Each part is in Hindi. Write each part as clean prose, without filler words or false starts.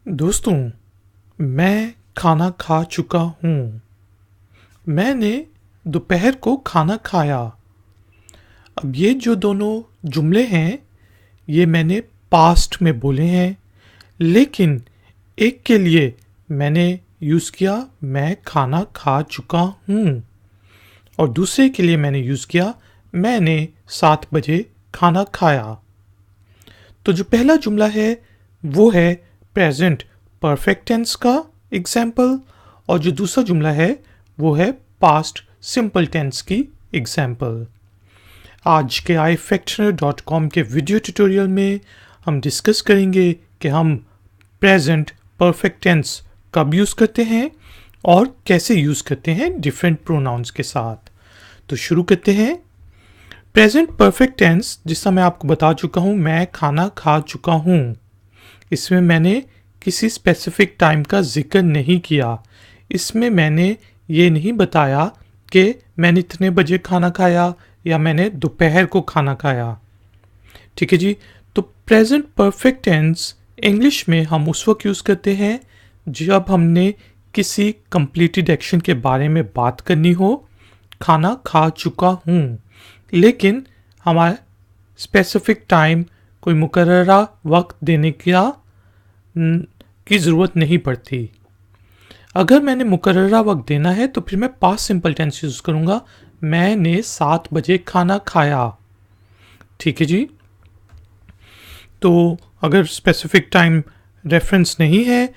दोस्तों, मैं खाना खा चुका हूँ। मैंने दोपहर को खाना खाया। अब ये जो दोनों जुमले हैं, ये मैंने पास्ट में बोले हैं, लेकिन एक के लिए मैंने यूज़ किया मैं खाना खा चुका हूँ और दूसरे के लिए मैंने यूज़ किया मैंने 7 बजे खाना खाया। तो जो पहला जुमला है वो है प्रेजेंट परफेक्ट टेंस का एग्जाम्पल और जो दूसरा जुमला है वो है पास्ट सिंपल टेंस की एग्जाम्पल। आज के ifactioner.com के वीडियो ट्यूटोरियल में हम डिस्कस करेंगे कि हम प्रेजेंट परफेक्ट टेंस कब यूज़ करते हैं और कैसे यूज़ करते हैं डिफरेंट प्रोनाउंस के साथ। तो शुरू करते हैं। प्रेजेंट परफेक्ट टेंस, जिसका मैं आपको बता चुका हूँ, मैं खाना खा चुका हूँ। इसमें मैंने किसी स्पेसिफिक टाइम का जिक्र नहीं किया। इसमें मैंने ये नहीं बताया कि मैंने इतने बजे खाना खाया या मैंने दोपहर को खाना खाया। ठीक है जी। तो प्रेजेंट परफेक्ट टेंस इंग्लिश में हम उस वक्त यूज़ करते हैं जब हमने किसी कंप्लीटेड एक्शन के बारे में बात करनी हो। खाना खा चुका हूँ, लेकिन हमारा स्पेसिफिक टाइम कोई मुकर्ररा वक्त देने की ज़रूरत नहीं पड़ती। अगर मैंने मुकर्ररा वक्त देना है तो फिर मैं पास्ट सिंपल टेंस यूज़ करूँगा। मैंने 7 बजे खाना खाया। ठीक है जी। तो अगर स्पेसिफिक टाइम रेफरेंस नहीं है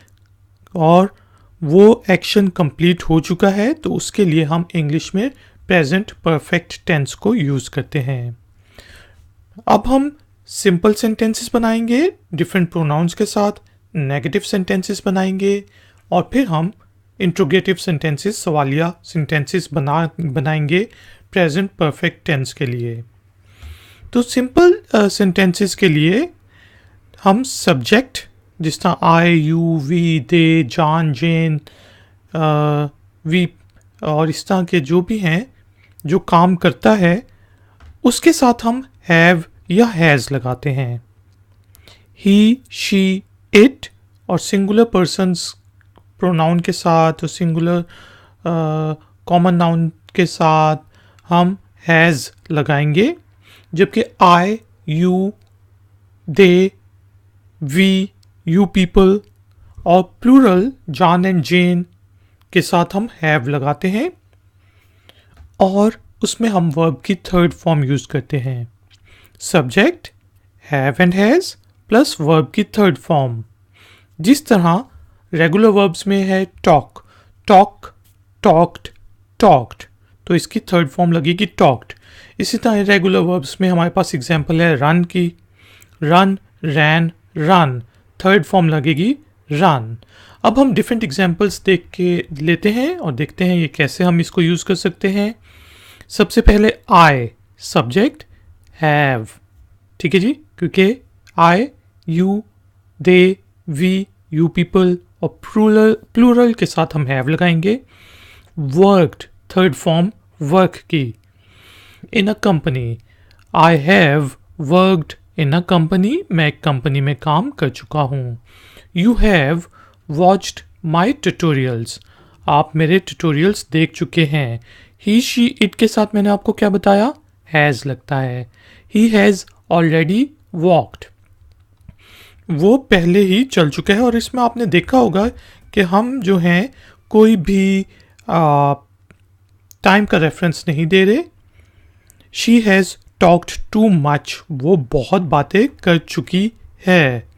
और वो एक्शन कंप्लीट हो चुका है तो उसके लिए हम इंग्लिश में प्रेजेंट परफेक्ट टेंस को यूज़ करते हैं। अब हम सिंपल सेंटेंसेस बनाएंगे डिफरेंट प्रोनाउंस के साथ, नेगेटिव सेंटेंसेस बनाएंगे और फिर हम इंट्रोगेटिव सेंटेंसेस, सवालिया सेंटेंसेस बनाएंगे प्रेजेंट परफेक्ट टेंस के लिए। तो सिंपल सेंटेंसेस के लिए हम सब्जेक्ट जिस तरह I, you, we, they, John, Jane, we और इस तरह के जो भी हैं जो काम करता है उसके साथ हम हैव या हैज़ लगाते हैं। ही, शी, इट और सिंगुलर पर्सन्स प्रोनाउन के साथ और सिंगुलर कॉमन नाउन के साथ हम हैज़ लगाएंगे, जबकि I, you, they, we, you people और प्लूरल जॉन एंड जेन के साथ हम हैव लगाते हैं और उसमें हम वर्ब की थर्ड फॉर्म यूज़ करते हैं। Subject have and has plus verb की थर्ड फॉर्म। जिस तरह रेगुलर वर्ब्स में है टॉक, टॉक, टॉक्ड, टॉक्ड, तो इसकी थर्ड फॉर्म लगेगी टॉक्ड। इसी तरह रेगुलर वर्ब्स में हमारे पास एग्जांपल है रन की, रन, रैन, रन, थर्ड फॉर्म लगेगी रन। अब हम डिफरेंट एग्जांपल्स देख के लेते हैं और देखते हैं ये कैसे हम इसको यूज़ कर सकते हैं। सबसे पहले आई सब्जेक्ट, हैव, ठीक है जी, क्योंकि I, you, they, we, you people और प्लूरल के साथ हम हैव लगाएंगे। वर्कड, थर्ड फॉर्म वर्क की। In a company, I have worked in a company, मैं एक कंपनी में काम कर चुका हूँ। You have watched my tutorials, आप मेरे ट्यूटोरियल्स देख चुके हैं। ही, शी, इट के साथ मैंने आपको क्या बताया, हैज़ लगता है। ही हैज़ ऑलरेडी वॉक्ड, वो पहले ही चल चुका है। और इसमें आपने देखा होगा कि हम जो हैं कोई भी टाइम का रेफरेंस नहीं दे रहे। She has talked too much, वो बहुत बातें कर चुकी है।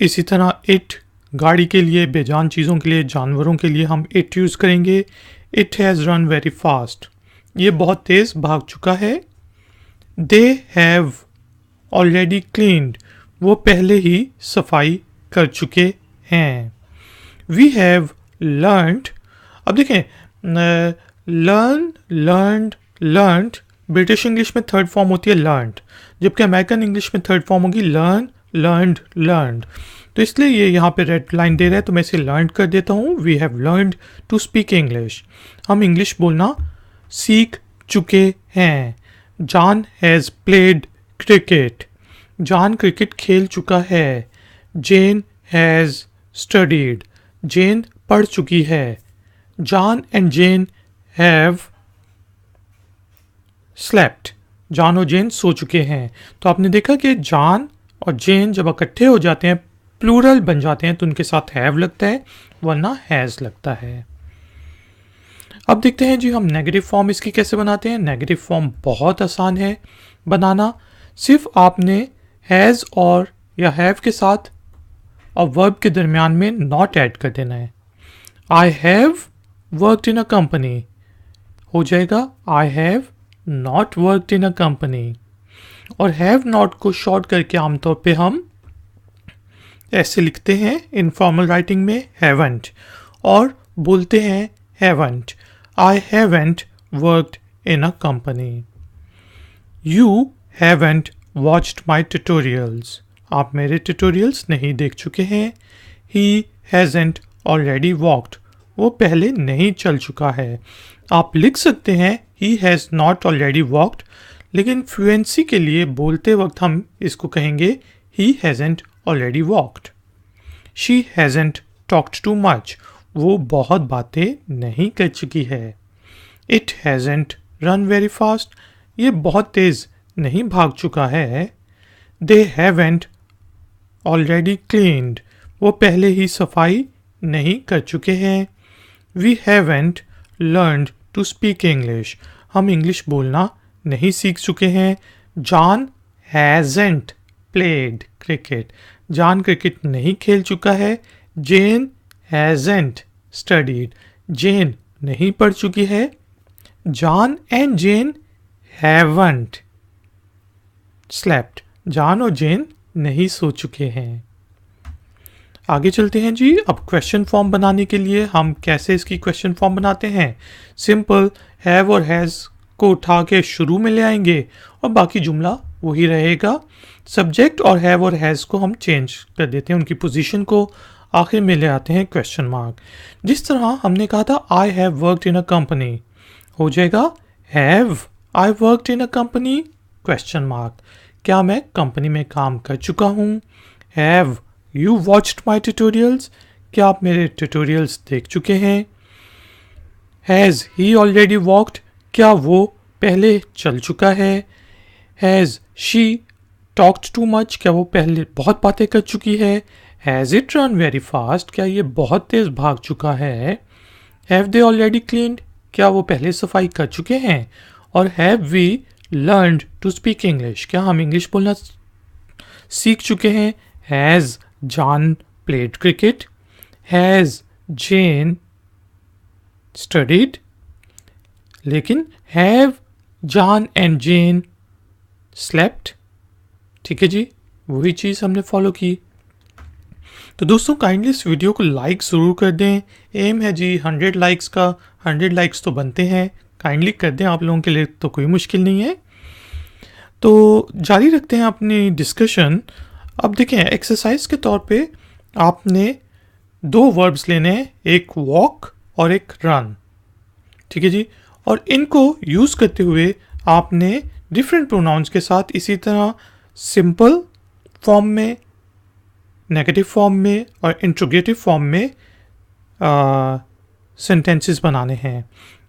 इसी तरह इट, गाड़ी के लिए, बेजान चीज़ों के लिए, जानवरों के लिए हम इट यूज़ करेंगे। It has run very fast, ये बहुत तेज़ भाग चुका है। दे हैव ऑलरेडी क्लीन्ड, वो पहले ही सफाई कर चुके हैं। वी हैव लर्नड, अब देखें learn, learned, learned British English में थर्ड फॉर्म होती है लर्नड, जबकि अमेरिकन इंग्लिश में थर्ड फॉर्म होगी लर्न, लर्नड, लर्नड। तो इसलिए ये यहाँ पे रेड लाइन दे रहा है तो मैं इसे लर्न कर देता हूँ। We have learned to speak English, हम इंग्लिश बोलना सीख चुके हैं। John has played cricket, John cricket खेल चुका है। जेन हैज़ studied. Jane पढ़ चुकी है. John and Jane have slept. John और जेन सो चुके हैं. तो आपने देखा कि जॉन और जेन जब इकट्ठे हो जाते हैं, प्लूरल बन जाते हैं, तो उनके साथ हैव लगता है वरना हैज लगता है. अब देखते हैं जी हम नेगेटिव फॉर्म इसकी कैसे बनाते हैं. नेगेटिव फॉर्म बहुत आसान है बनाना. सिर्फ आपने हैज और या हैव के साथ और वर्ब के दरमियान में नॉट ऐड कर देना है. आई have worked in a company हो जाएगा I have not worked in a company. और हैव नॉट को शॉर्ट करके आमतौर पे हम ऐसे लिखते हैं इनफॉर्मल राइटिंग में हैवंट, और बोलते हैं haven't. I haven't worked in a company. You haven't watched my tutorials. आप मेरे ट्यूटोरियल्स नहीं देख चुके हैं. ही हैजंट ऑलरेडी वॉक्ड. वो पहले नहीं चल चुका है. आप लिख सकते हैं he has not already walked, लेकिन फ्लुएंसी के लिए बोलते वक्त हम इसको कहेंगे he hasn't already walked. She hasn't talked too much. वो बहुत बातें नहीं कर चुकी है. It hasn't run very fast. ये बहुत तेज नहीं भाग चुका है. They haven't already cleaned. वो पहले ही सफाई नहीं कर चुके हैं. We haven't learned to speak English. हम इंग्लिश बोलना नहीं सीख चुके हैं. John हैजेंट played cricket. John cricket नहीं खेल चुका है. जेन हैजेंट स्टडीड. जेन नहीं पढ़ चुकी है. John and Jane haven't slept. John और जेन नहीं सो चुके हैं. आगे चलते हैं जी. अब क्वेश्चन फॉर्म बनाने के लिए हम कैसे इसकी क्वेश्चन फॉर्म बनाते हैं. सिंपल हैव और हैज़ को उठा के शुरू में ले आएंगे और बाकी जुमला वही रहेगा. सब्जेक्ट और हैव और हैज़ को हम चेंज कर देते हैं, उनकी पोजीशन को आखिर में ले आते हैं क्वेश्चन मार्क. जिस तरह हमने कहा था आई have worked in a company, हो जाएगा have I worked in a company question mark. क्या मैं कंपनी में काम कर चुका हूँ. Have you watched my tutorials. क्या आप मेरे ट्यूटोरियल्स देख चुके हैं. Has he already walked. क्या वो पहले चल चुका है. Has she talked too much. क्या वो पहले बहुत बातें कर चुकी है. Has it run very fast. क्या ये बहुत तेज भाग चुका है. Have they already cleaned. क्या वो पहले सफाई कर चुके हैं. और have we learned to speak English. क्या हम इंग्लिश बोलना सीख चुके हैं. Has John played cricket. Has Jane studied. लेकिन have John and Jane slept. ठीक है जी, वही चीज़ हमने फॉलो की. तो दोस्तों काइंडली इस वीडियो को लाइक ज़रूर कर दें. एम है जी 100 लाइक्स का. 100 लाइक्स तो बनते हैं, काइंडली कर दें. आप लोगों के लिए तो कोई मुश्किल नहीं है. तो जारी रखते हैं अपनी डिस्कशन. अब देखें एक्सरसाइज के तौर पे आपने 2 वर्ब्स लेने हैं, एक वॉक और एक रन. ठीक है जी, और इनको यूज़ करते हुए आपने डिफरेंट प्रोनाउंस के साथ इसी तरह सिंपल फॉर्म में, नेगेटिव फॉर्म में और इंट्रोगेटिव फॉर्म में सेंटेंसेस बनाने हैं.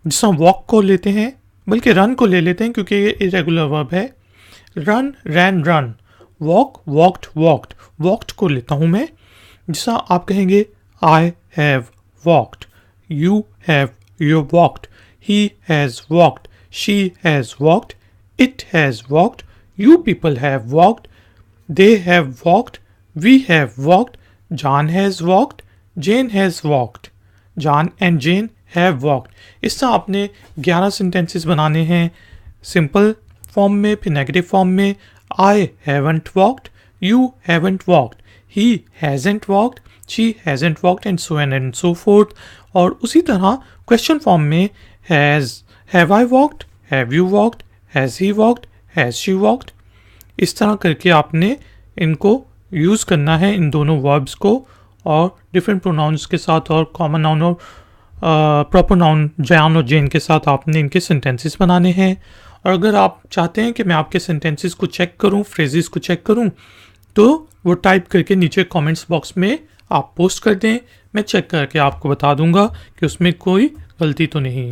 जिस तरह वॉक को लेते हैं, बल्कि रन को ले लेते हैं क्योंकि ये इरेगुलर वर्ब है. रन रैन run. Walk walked walked. Walked को लेता हूँ मैं. जिस तरह आप कहेंगे I have walked. You have you walked. He has walked. She has walked. It has walked. You people have walked. They have walked. We have walked. John has walked. Jane has walked. John and Jane have walked. इस तरह आपने 11 सेंटेंसेस बनाने हैं सिंपल फॉर्म में, फिर नेगेटिव फॉर्म में. I haven't walked. You haven't walked. He hasn't walked. She hasn't walked and so on and so forth. और उसी तरह क्वेश्चन फॉर्म में have I walked? Have you walked? Has he walked? Has she walked? इस तरह करके आपने इनको यूज़ करना है, इन दोनों वर्ब्स को, और डिफरेंट प्रोनाउंस के साथ और कॉमन नाउन और प्रॉपर नाउन जॉन और जेन के साथ आपने इनके सेंटेंसेस बनाने हैं. और अगर आप चाहते हैं कि मैं आपके सेंटेंसेस को चेक करूं, फ्रेजेस को चेक करूं, तो वो टाइप करके नीचे कमेंट्स बॉक्स में आप पोस्ट कर दें, मैं चेक करके आपको बता दूंगा कि उसमें कोई गलती तो नहीं।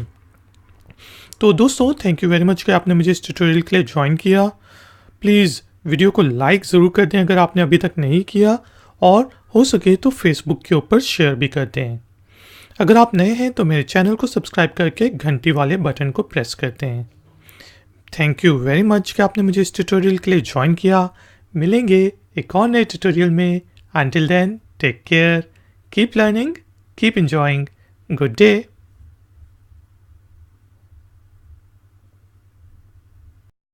तो दोस्तों, थैंक यू वेरी मच कि आपने मुझे इस ट्यूटोरियल के लिए ज्वाइन किया। प्लीज़ वीडियो को लाइक ज़रूर कर दें अगर आपने अभी तक नहीं किया, और हो सके तो फेसबुक के ऊपर शेयर भी कर दें। अगर आप नए हैं तो मेरे चैनल को सब्सक्राइब करके घंटी वाले बटन को प्रेस कर दें। थैंक यू वेरी मच कि आपने मुझे इस ट्यूटोरियल के लिए ज्वाइन किया। मिलेंगे एक और नए ट्यूटोरियल में। Until then, take care, keep learning, keep enjoying. Good day.